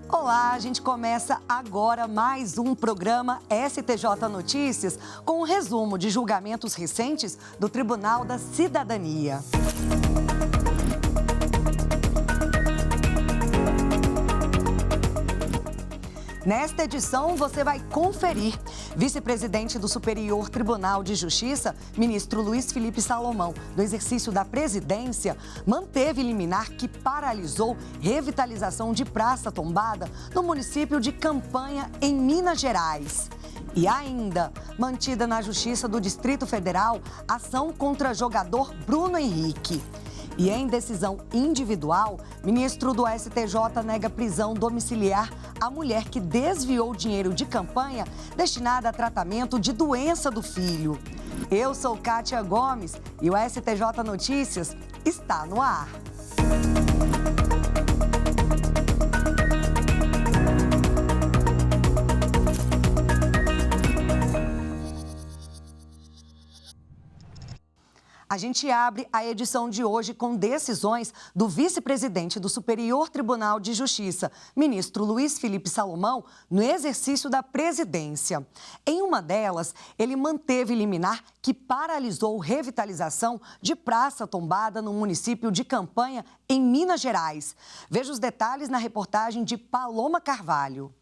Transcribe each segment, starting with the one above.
Olá, a gente começa agora mais um programa STJ Notícias com um resumo de julgamentos recentes do Tribunal da Cidadania. Nesta edição, você vai conferir. Vice-presidente do Superior Tribunal de Justiça, ministro Luiz Felipe Salomão, do exercício da presidência, manteve liminar que paralisou revitalização de praça tombada no município de Campanha, em Minas Gerais. E ainda, mantida na Justiça do Distrito Federal, ação contra jogador Bruno Henrique. E em decisão individual, ministro do STJ nega prisão domiciliar à mulher que desviou dinheiro de campanha destinada a tratamento de doença do filho. Eu sou Kátia Gomes e o STJ Notícias está no ar. A gente abre a edição de hoje com decisões do vice-presidente do Superior Tribunal de Justiça, ministro Luiz Felipe Salomão, no exercício da presidência. Em uma delas, ele manteve liminar que paralisou revitalização de praça tombada no município de Campanha, em Minas Gerais. Veja os detalhes na reportagem de Paloma Carvalho.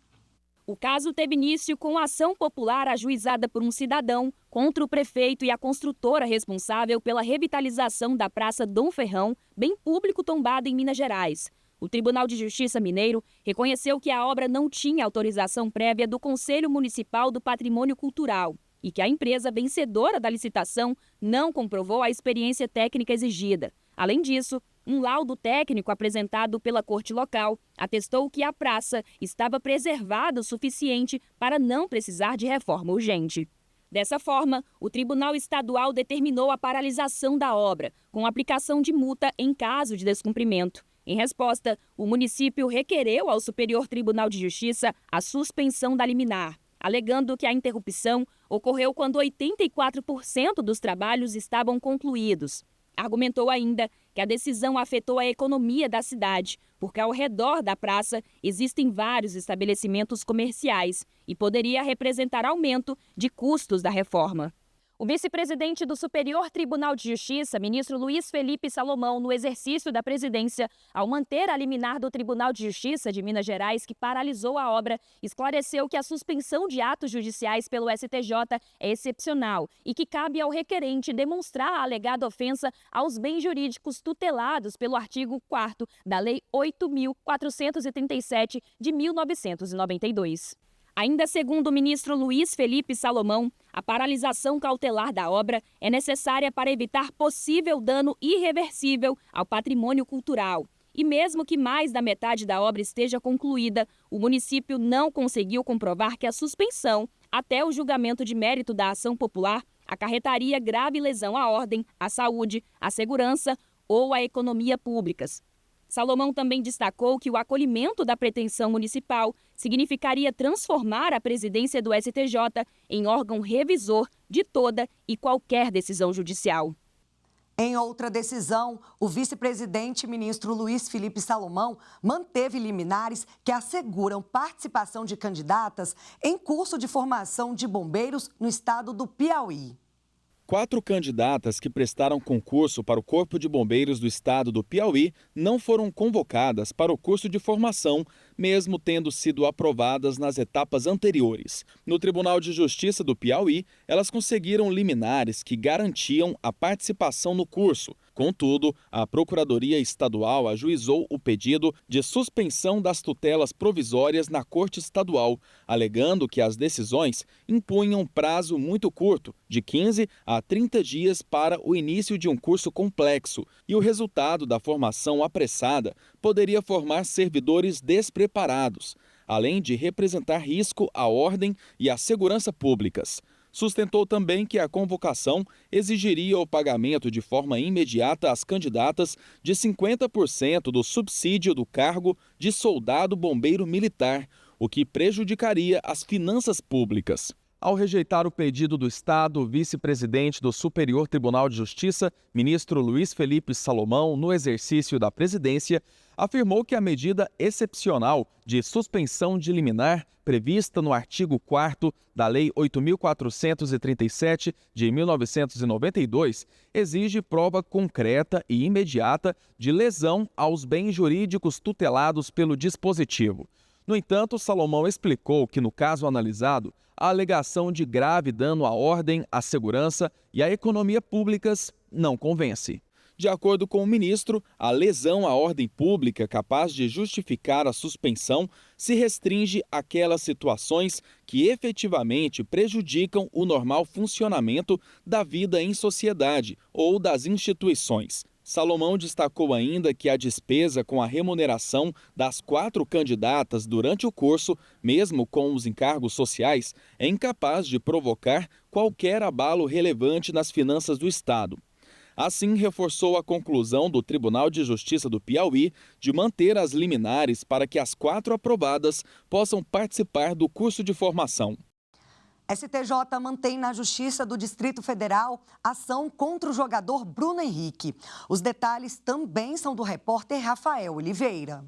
O caso teve início com a ação popular ajuizada por um cidadão contra o prefeito e a construtora responsável pela revitalização da Praça Dom Ferrão, bem público tombada em Minas Gerais. O Tribunal de Justiça Mineiro reconheceu que a obra não tinha autorização prévia do Conselho Municipal do Patrimônio Cultural e que a empresa vencedora da licitação não comprovou a experiência técnica exigida. Além disso, um laudo técnico apresentado pela corte local atestou que a praça estava preservada o suficiente para não precisar de reforma urgente. Dessa forma, o Tribunal Estadual determinou a paralisação da obra, com aplicação de multa em caso de descumprimento. Em resposta, o município requereu ao Superior Tribunal de Justiça a suspensão da liminar, alegando que a interrupção ocorreu quando 84% dos trabalhos estavam concluídos. Argumentou ainda que a decisão afetou a economia da cidade, porque ao redor da praça existem vários estabelecimentos comerciais e poderia representar aumento de custos da reforma. O vice-presidente do Superior Tribunal de Justiça, ministro Luiz Felipe Salomão, no exercício da presidência, ao manter a liminar do Tribunal de Justiça de Minas Gerais, que paralisou a obra, esclareceu que a suspensão de atos judiciais pelo STJ é excepcional e que cabe ao requerente demonstrar a alegada ofensa aos bens jurídicos tutelados pelo artigo 4º da Lei 8.437 de 1992. Ainda segundo o ministro Luiz Felipe Salomão, a paralisação cautelar da obra é necessária para evitar possível dano irreversível ao patrimônio cultural. E mesmo que mais da metade da obra esteja concluída, o município não conseguiu comprovar que a suspensão, até o julgamento de mérito da ação popular, acarretaria grave lesão à ordem, à saúde, à segurança ou à economia públicas. Salomão também destacou que o acolhimento da pretensão municipal significaria transformar a presidência do STJ em órgão revisor de toda e qualquer decisão judicial. Em outra decisão, o vice-presidente ministro Luiz Felipe Salomão manteve liminares que asseguram participação de candidatas em curso de formação de bombeiros no estado do Piauí. 4 candidatas que prestaram concurso para o Corpo de Bombeiros do Estado do Piauí não foram convocadas para o curso de formação, mesmo tendo sido aprovadas nas etapas anteriores. No Tribunal de Justiça do Piauí, elas conseguiram liminares que garantiam a participação no curso. Contudo, a Procuradoria Estadual ajuizou o pedido de suspensão das tutelas provisórias na Corte Estadual, alegando que as decisões impunham prazo muito curto, de 15 a 30 dias para o início de um curso complexo, e o resultado da formação apressada poderia formar servidores despreparados, além de representar risco à ordem e à segurança públicas. Sustentou também que a convocação exigiria o pagamento de forma imediata às candidatas de 50% do subsídio do cargo de soldado bombeiro militar, o que prejudicaria as finanças públicas. Ao rejeitar o pedido do Estado, o vice-presidente do Superior Tribunal de Justiça, ministro Luiz Felipe Salomão, no exercício da presidência, afirmou que a medida excepcional de suspensão de liminar prevista no artigo 4º da Lei 8.437 de 1992 exige prova concreta e imediata de lesão aos bens jurídicos tutelados pelo dispositivo. No entanto, Salomão explicou que, no caso analisado, a alegação de grave dano à ordem, à segurança e à economia públicas não convence. De acordo com o ministro, a lesão à ordem pública capaz de justificar a suspensão se restringe àquelas situações que efetivamente prejudicam o normal funcionamento da vida em sociedade ou das instituições. Salomão destacou ainda que a despesa com a remuneração das 4 candidatas durante o curso, mesmo com os encargos sociais, é incapaz de provocar qualquer abalo relevante nas finanças do Estado. Assim, reforçou a conclusão do Tribunal de Justiça do Piauí de manter as liminares para que as 4 aprovadas possam participar do curso de formação. STJ mantém na Justiça do Distrito Federal ação contra o jogador Bruno Henrique. Os detalhes também são do repórter Rafael Oliveira.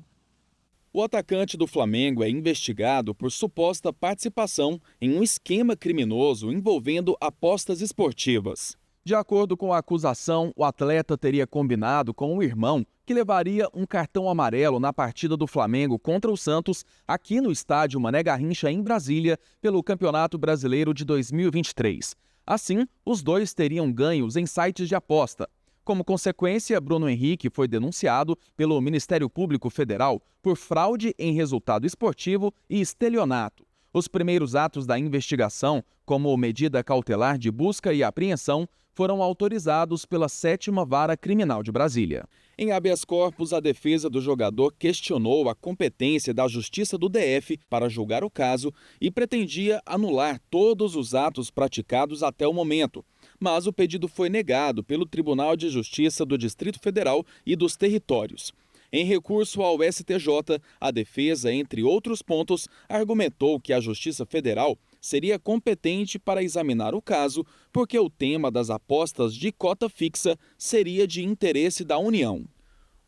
O atacante do Flamengo é investigado por suposta participação em um esquema criminoso envolvendo apostas esportivas. De acordo com a acusação, o atleta teria combinado com o irmão que levaria um cartão amarelo na partida do Flamengo contra o Santos, aqui no estádio Mané Garrincha, em Brasília, pelo Campeonato Brasileiro de 2023. Assim, os dois teriam ganhos em sites de aposta. Como consequência, Bruno Henrique foi denunciado pelo Ministério Público Federal por fraude em resultado esportivo e estelionato. Os primeiros atos da investigação, como medida cautelar de busca e apreensão, foram autorizados pela 7ª Vara Criminal de Brasília. Em habeas corpus, a defesa do jogador questionou a competência da Justiça do DF para julgar o caso e pretendia anular todos os atos praticados até o momento. Mas o pedido foi negado pelo Tribunal de Justiça do Distrito Federal e dos Territórios. Em recurso ao STJ, a defesa, entre outros pontos, argumentou que a Justiça Federal seria competente para examinar o caso porque o tema das apostas de cota fixa seria de interesse da União.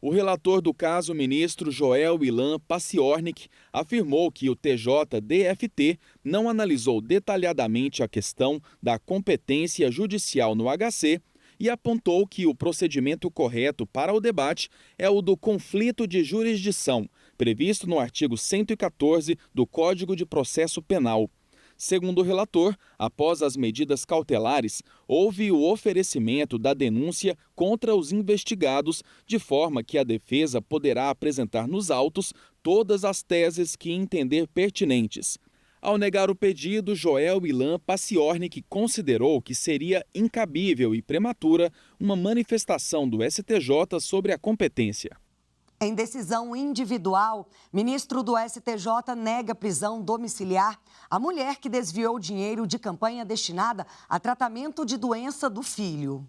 O relator do caso, ministro Joel Ilan Paciornik, afirmou que o TJDFT não analisou detalhadamente a questão da competência judicial no HC e apontou que o procedimento correto para o debate é o do conflito de jurisdição, previsto no artigo 114 do Código de Processo Penal. Segundo o relator, após as medidas cautelares, houve o oferecimento da denúncia contra os investigados, de forma que a defesa poderá apresentar nos autos todas as teses que entender pertinentes. Ao negar o pedido, Joel Ilan Paciornik considerou que seria incabível e prematura uma manifestação do STJ sobre a competência. Em decisão individual, ministro do STJ nega prisão domiciliar à mulher que desviou dinheiro de campanha destinada a tratamento de doença do filho.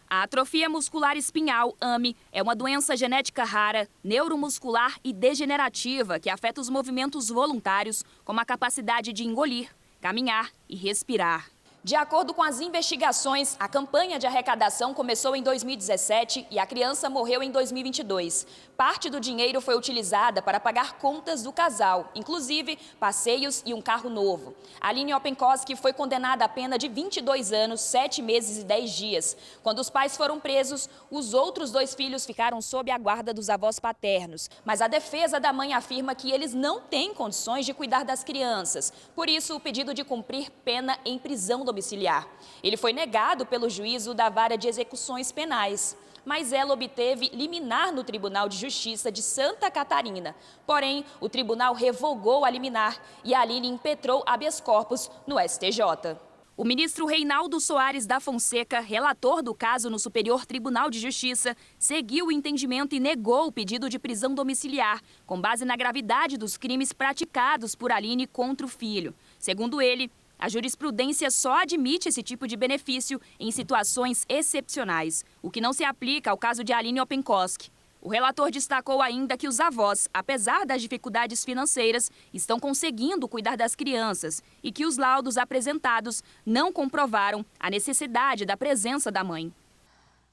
A atrofia muscular espinhal, AME, é uma doença genética rara, neuromuscular e degenerativa que afeta os movimentos voluntários, como a capacidade de engolir, caminhar e respirar. De acordo com as investigações, a campanha de arrecadação começou em 2017 e a criança morreu em 2022. Parte do dinheiro foi utilizada para pagar contas do casal, inclusive passeios e um carro novo. Aline Openkoski foi condenada à pena de 22 anos, 7 meses e 10 dias. Quando os pais foram presos, os outros 2 filhos ficaram sob a guarda dos avós paternos. Mas a defesa da mãe afirma que eles não têm condições de cuidar das crianças. Por isso, o pedido de cumprir pena em prisão domiciliar. Ele foi negado pelo juízo da Vara de Execuções Penais, mas ela obteve liminar no Tribunal de Justiça de Santa Catarina. Porém, o tribunal revogou a liminar e a Aline impetrou habeas corpus no STJ. O ministro Reinaldo Soares da Fonseca, relator do caso no Superior Tribunal de Justiça, seguiu o entendimento e negou o pedido de prisão domiciliar, com base na gravidade dos crimes praticados por Aline contra o filho. Segundo ele, a jurisprudência só admite esse tipo de benefício em situações excepcionais, o que não se aplica ao caso de Aline Openkoski. O relator destacou ainda que os avós, apesar das dificuldades financeiras, estão conseguindo cuidar das crianças e que os laudos apresentados não comprovaram a necessidade da presença da mãe.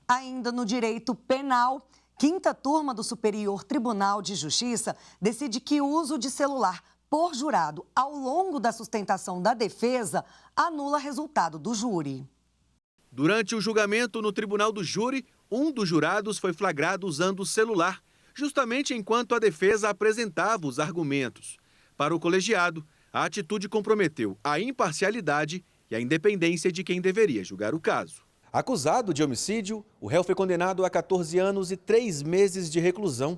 Ainda no direito penal, quinta turma do Superior Tribunal de Justiça decide que o uso de celular por jurado ao longo da sustentação da defesa anula resultado do júri. Durante o julgamento no tribunal do júri, um dos jurados foi flagrado usando o celular, justamente enquanto a defesa apresentava os argumentos. Para o colegiado, a atitude comprometeu a imparcialidade e a independência de quem deveria julgar o caso. Acusado de homicídio, o réu foi condenado a 14 anos e 3 meses de reclusão.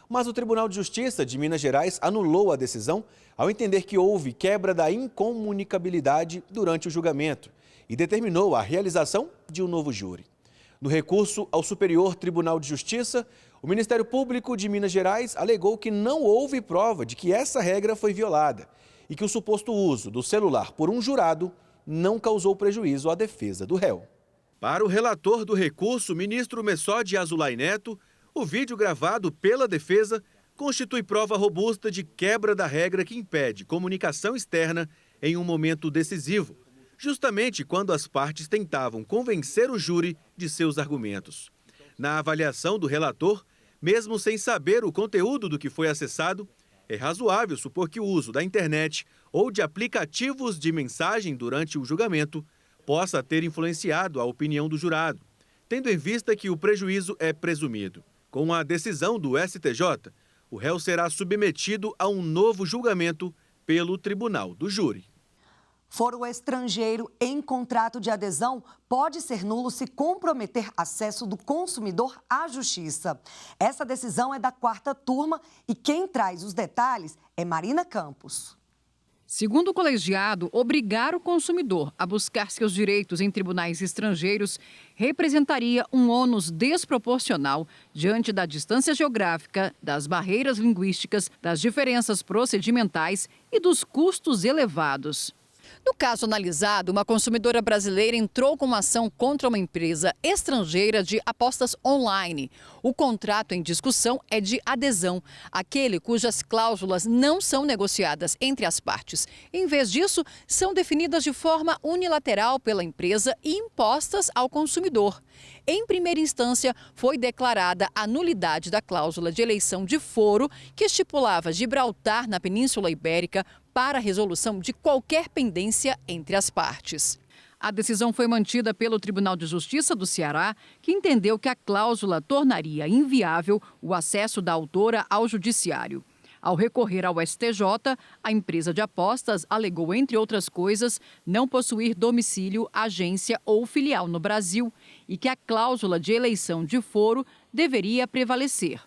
Mas o Tribunal de Justiça de Minas Gerais anulou a decisão ao entender que houve quebra da incomunicabilidade durante o julgamento e determinou a realização de um novo júri. No recurso ao Superior Tribunal de Justiça, o Ministério Público de Minas Gerais alegou que não houve prova de que essa regra foi violada e que o suposto uso do celular por um jurado não causou prejuízo à defesa do réu. Para o relator do recurso, ministro Messode Azulay Neto, o vídeo gravado pela defesa constitui prova robusta de quebra da regra que impede comunicação externa em um momento decisivo, justamente quando as partes tentavam convencer o júri de seus argumentos. Na avaliação do relator, mesmo sem saber o conteúdo do que foi acessado, é razoável supor que o uso da internet ou de aplicativos de mensagem durante o julgamento possa ter influenciado a opinião do jurado, tendo em vista que o prejuízo é presumido. Com a decisão do STJ, o réu será submetido a um novo julgamento pelo Tribunal do Júri. Foro estrangeiro em contrato de adesão pode ser nulo se comprometer acesso do consumidor à justiça. Essa decisão é da quarta turma e quem traz os detalhes é Marina Campos. Segundo o colegiado, obrigar o consumidor a buscar seus direitos em tribunais estrangeiros representaria um ônus desproporcional diante da distância geográfica, das barreiras linguísticas, das diferenças procedimentais e dos custos elevados. No caso analisado, uma consumidora brasileira entrou com uma ação contra uma empresa estrangeira de apostas online. O contrato em discussão é de adesão, aquele cujas cláusulas não são negociadas entre as partes. Em vez disso, são definidas de forma unilateral pela empresa e impostas ao consumidor. Em primeira instância, foi declarada a nulidade da cláusula de eleição de foro que estipulava Gibraltar na Península Ibérica para a resolução de qualquer pendência entre as partes. A decisão foi mantida pelo Tribunal de Justiça do Ceará, que entendeu que a cláusula tornaria inviável o acesso da autora ao judiciário. Ao recorrer ao STJ, a empresa de apostas alegou, entre outras coisas, não possuir domicílio, agência ou filial no Brasil e que a cláusula de eleição de foro deveria prevalecer.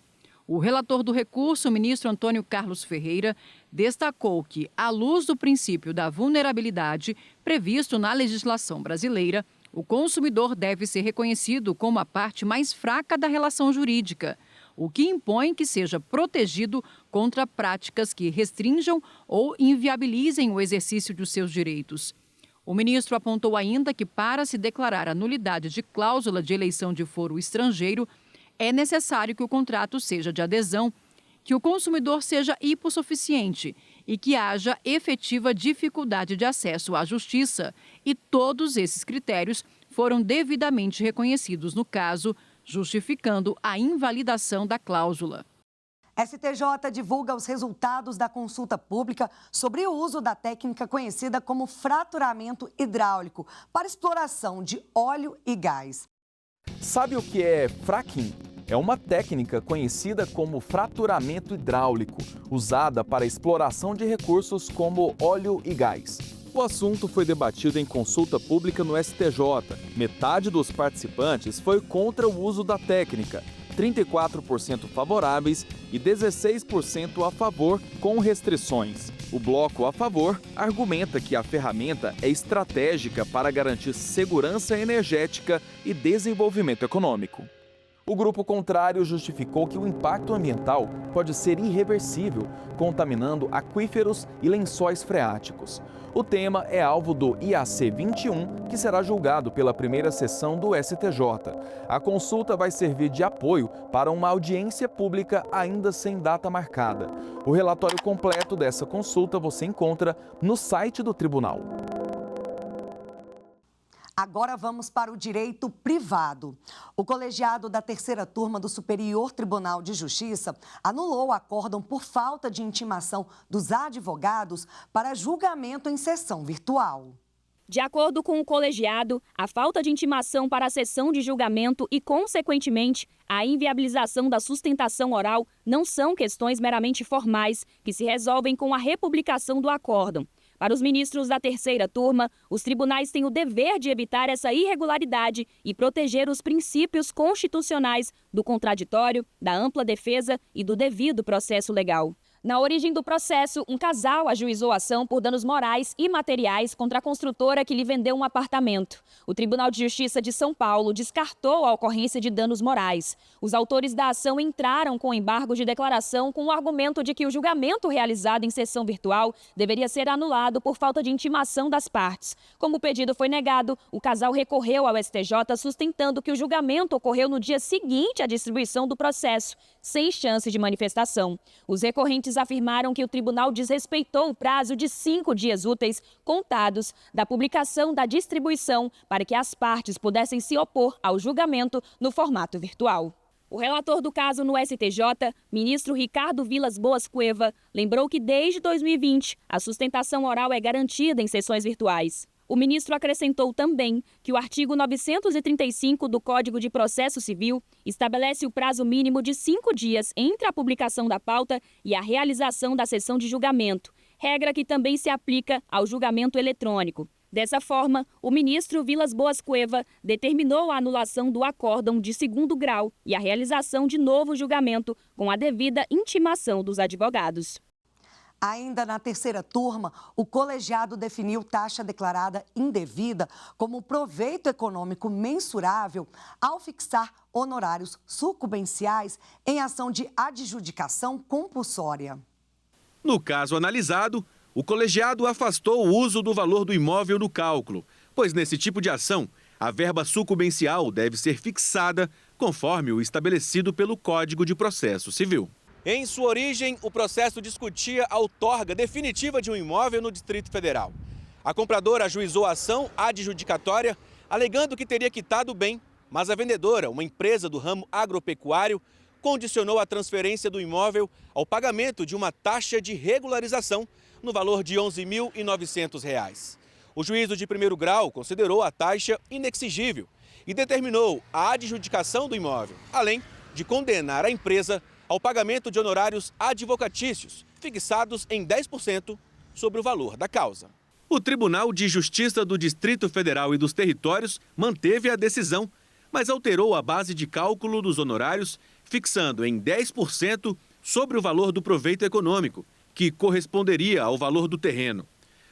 O relator do recurso, o ministro Antônio Carlos Ferreira, destacou que, à luz do princípio da vulnerabilidade previsto na legislação brasileira, o consumidor deve ser reconhecido como a parte mais fraca da relação jurídica, o que impõe que seja protegido contra práticas que restringam ou inviabilizem o exercício dos seus direitos. O ministro apontou ainda que, para se declarar a nulidade de cláusula de eleição de foro estrangeiro, é necessário que o contrato seja de adesão, que o consumidor seja hipossuficiente e que haja efetiva dificuldade de acesso à justiça. E todos esses critérios foram devidamente reconhecidos no caso, justificando a invalidação da cláusula. STJ divulga os resultados da consulta pública sobre o uso da técnica conhecida como fraturamento hidráulico para exploração de óleo e gás. Sabe o que é fracking? É uma técnica conhecida como fraturamento hidráulico, usada para a exploração de recursos como óleo e gás. O assunto foi debatido em consulta pública no STJ. Metade dos participantes foi contra o uso da técnica, 34% favoráveis e 16% a favor, com restrições. O bloco a favor argumenta que a ferramenta é estratégica para garantir segurança energética e desenvolvimento econômico. O grupo contrário justificou que o impacto ambiental pode ser irreversível, contaminando aquíferos e lençóis freáticos. O tema é alvo do IAC 21, que será julgado pela primeira sessão do STJ. A consulta vai servir de apoio para uma audiência pública ainda sem data marcada. O relatório completo dessa consulta você encontra no site do tribunal. Agora vamos para o direito privado. O colegiado da terceira turma do Superior Tribunal de Justiça anulou o acórdão por falta de intimação dos advogados para julgamento em sessão virtual. De acordo com o colegiado, a falta de intimação para a sessão de julgamento e, consequentemente, a inviabilização da sustentação oral não são questões meramente formais que se resolvem com a republicação do acórdão. Para os ministros da terceira turma, os tribunais têm o dever de evitar essa irregularidade e proteger os princípios constitucionais do contraditório, da ampla defesa e do devido processo legal. Na origem do processo, um casal ajuizou a ação por danos morais e materiais contra a construtora que lhe vendeu um apartamento. O Tribunal de Justiça de São Paulo descartou a ocorrência de danos morais. Os autores da ação entraram com embargo de declaração com o argumento de que o julgamento realizado em sessão virtual deveria ser anulado por falta de intimação das partes. Como o pedido foi negado, o casal recorreu ao STJ sustentando que o julgamento ocorreu no dia seguinte à distribuição do processo, sem chance de manifestação. Os recorrentes afirmaram que o tribunal desrespeitou o prazo de 5 dias úteis contados da publicação da distribuição para que as partes pudessem se opor ao julgamento no formato virtual. O relator do caso no STJ, ministro Ricardo Vilas Boas Cueva, lembrou que desde 2020 a sustentação oral é garantida em sessões virtuais. O ministro acrescentou também que o artigo 935 do Código de Processo Civil estabelece o prazo mínimo de 5 dias entre a publicação da pauta e a realização da sessão de julgamento, regra que também se aplica ao julgamento eletrônico. Dessa forma, o ministro Vilas Boas Cueva determinou a anulação do acórdão de 2º grau e a realização de novo julgamento com a devida intimação dos advogados. Ainda na terceira turma, o colegiado definiu taxa declarada indevida como proveito econômico mensurável ao fixar honorários sucumbenciais em ação de adjudicação compulsória. No caso analisado, o colegiado afastou o uso do valor do imóvel no cálculo, pois nesse tipo de ação, a verba sucumbencial deve ser fixada conforme o estabelecido pelo Código de Processo Civil. Em sua origem, o processo discutia a outorga definitiva de um imóvel no Distrito Federal. A compradora ajuizou a ação adjudicatória, alegando que teria quitado o bem, mas a vendedora, uma empresa do ramo agropecuário, condicionou a transferência do imóvel ao pagamento de uma taxa de regularização no valor de R$ 11.900. O juízo de 1º grau considerou a taxa inexigível e determinou a adjudicação do imóvel, além de condenar a empresa ao pagamento de honorários advocatícios, fixados em 10% sobre o valor da causa. O Tribunal de Justiça do Distrito Federal e dos Territórios manteve a decisão, mas alterou a base de cálculo dos honorários, fixando em 10% sobre o valor do proveito econômico, que corresponderia ao valor do terreno.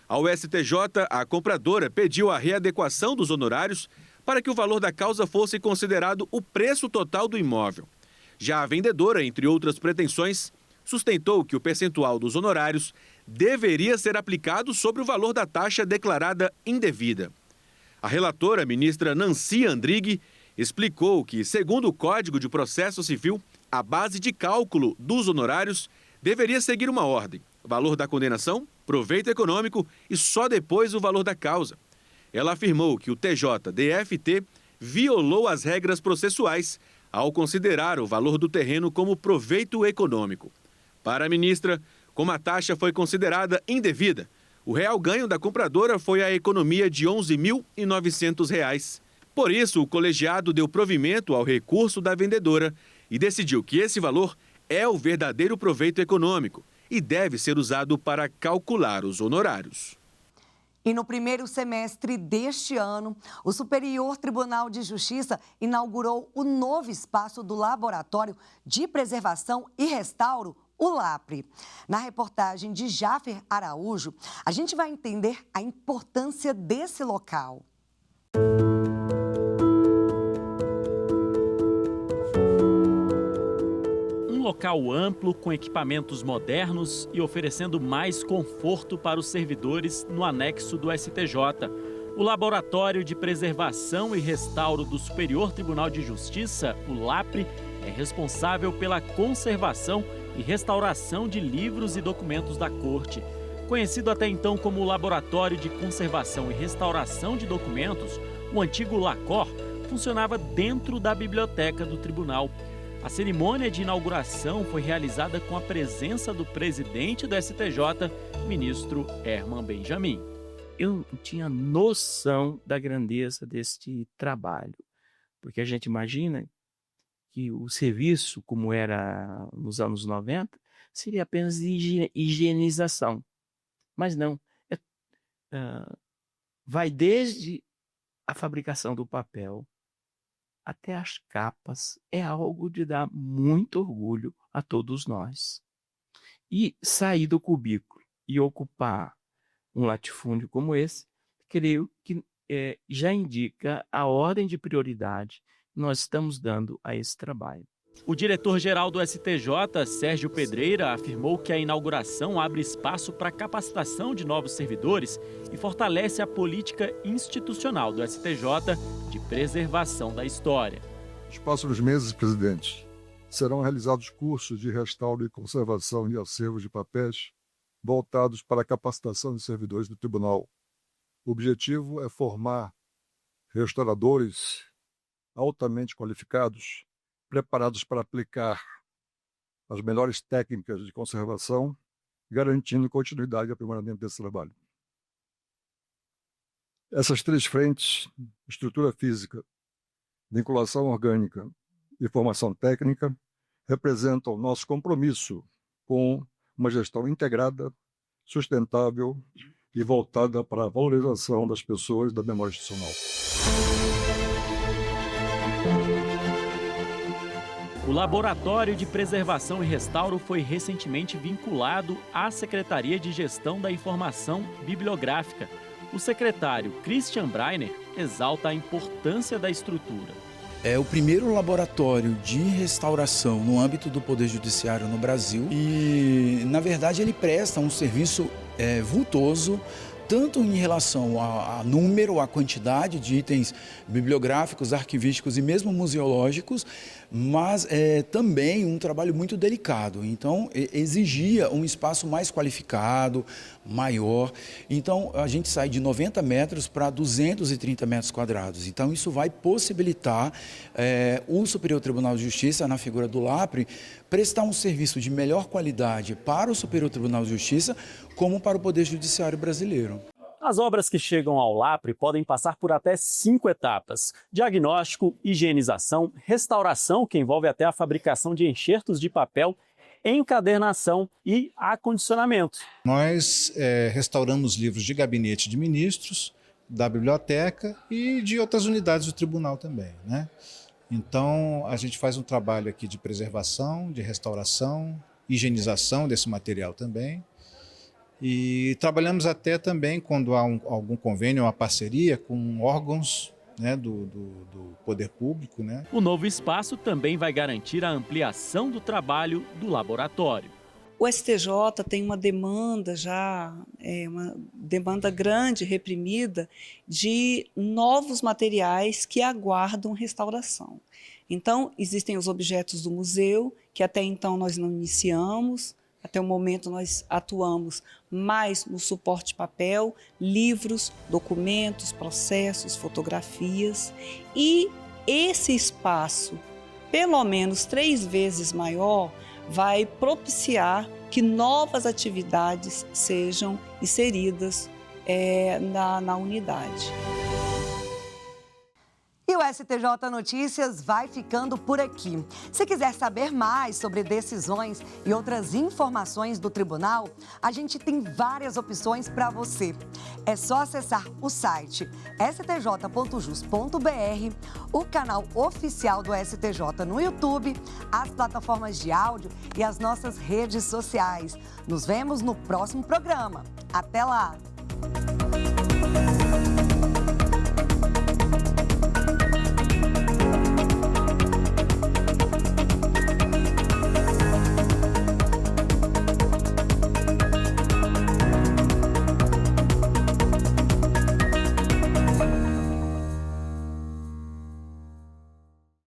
Ao STJ, a compradora pediu a readequação dos honorários para que o valor da causa fosse considerado o preço total do imóvel. Já a vendedora, entre outras pretensões, sustentou que o percentual dos honorários deveria ser aplicado sobre o valor da taxa declarada indevida. A relatora, ministra Nancy Andrighi, explicou que, segundo o Código de Processo Civil, a base de cálculo dos honorários deveria seguir uma ordem: valor da condenação, proveito econômico e só depois o valor da causa. Ela afirmou que o TJDFT violou as regras processuais ao considerar o valor do terreno como proveito econômico. Para a ministra, como a taxa foi considerada indevida, o real ganho da compradora foi a economia de R$ 11.900. Por isso, o colegiado deu provimento ao recurso da vendedora e decidiu que esse valor é o verdadeiro proveito econômico e deve ser usado para calcular os honorários. E no primeiro semestre deste ano, o Superior Tribunal de Justiça inaugurou o novo espaço do Laboratório de Preservação e Restauro, o LAPRE. Na reportagem de Jáfer Araújo, a gente vai entender a importância desse local. local amplo, com equipamentos modernos e oferecendo mais conforto para os servidores no anexo do STJ. O Laboratório de Preservação e Restauro do Superior Tribunal de Justiça, o LAPRE, é responsável pela conservação e restauração de livros e documentos da Corte. Conhecido até então como Laboratório de Conservação e Restauração de Documentos, o antigo LACOR funcionava dentro da biblioteca do tribunal. A cerimônia de inauguração foi realizada com a presença do presidente do STJ, ministro Herman Benjamin. Eu não tinha noção da grandeza deste trabalho, porque a gente imagina que o serviço, como era nos anos 90, seria apenas de higienização. Mas não, vai desde a fabricação do papel até as capas. É algo de dar muito orgulho a todos nós. E sair do cubículo e ocupar um latifúndio como esse, creio que já indica a ordem de prioridade que nós estamos dando a esse trabalho. O diretor-geral do STJ, Sérgio Pedreira, afirmou que a inauguração abre espaço para a capacitação de novos servidores e fortalece a política institucional do STJ de preservação da história. Nos próximos meses, presidente, serão realizados cursos de restauro e conservação de acervos de papéis voltados para a capacitação de servidores do tribunal. O objetivo é formar restauradores altamente qualificados, preparados para aplicar as melhores técnicas de conservação, garantindo continuidade e aprimoramento desse trabalho. Essas três frentes, estrutura física, vinculação orgânica e formação técnica, representam o nosso compromisso com uma gestão integrada, sustentável e voltada para a valorização das pessoas e da memória institucional. O Laboratório de Preservação e Restauro foi recentemente vinculado à Secretaria de Gestão da Informação Bibliográfica. O secretário Christian Breiner exalta a importância da estrutura. É o primeiro laboratório de restauração no âmbito do Poder Judiciário no Brasil e, na verdade, ele presta um serviço vultoso, tanto em relação a número, a quantidade de itens bibliográficos, arquivísticos e mesmo museológicos, mas também um trabalho muito delicado. Então, exigia um espaço mais qualificado, maior. Então, a gente sai de 90 metros para 230 metros quadrados. Então, isso vai possibilitar o Superior Tribunal de Justiça, na figura do LAPRE, prestar um serviço de melhor qualidade para o Superior Tribunal de Justiça, como para o Poder Judiciário brasileiro. As obras que chegam ao LAPRE podem passar por até 5 etapas: diagnóstico, higienização, restauração, que envolve até a fabricação de enxertos de papel, encadernação e acondicionamento. Nós restauramos livros de gabinete de ministros, da biblioteca e de outras unidades do tribunal também, né? Então, a gente faz um trabalho aqui de preservação, de restauração, higienização desse material também. E trabalhamos até também, quando há algum convênio, uma parceria com órgãos, né, do poder público, né? O novo espaço também vai garantir a ampliação do trabalho do laboratório. O STJ tem uma demanda uma demanda grande, reprimida, de novos materiais que aguardam restauração. Então, existem os objetos do museu, que até então nós não iniciamos. Até o momento nós atuamos mais no suporte papel, livros, documentos, processos, fotografias. E esse espaço, pelo menos 3 vezes maior, vai propiciar que novas atividades sejam inseridas na unidade. E o STJ Notícias vai ficando por aqui. Se quiser saber mais sobre decisões e outras informações do tribunal, a gente tem várias opções para você. É só acessar o site stj.jus.br, o canal oficial do STJ no YouTube, as plataformas de áudio e as nossas redes sociais. Nos vemos no próximo programa. Até lá!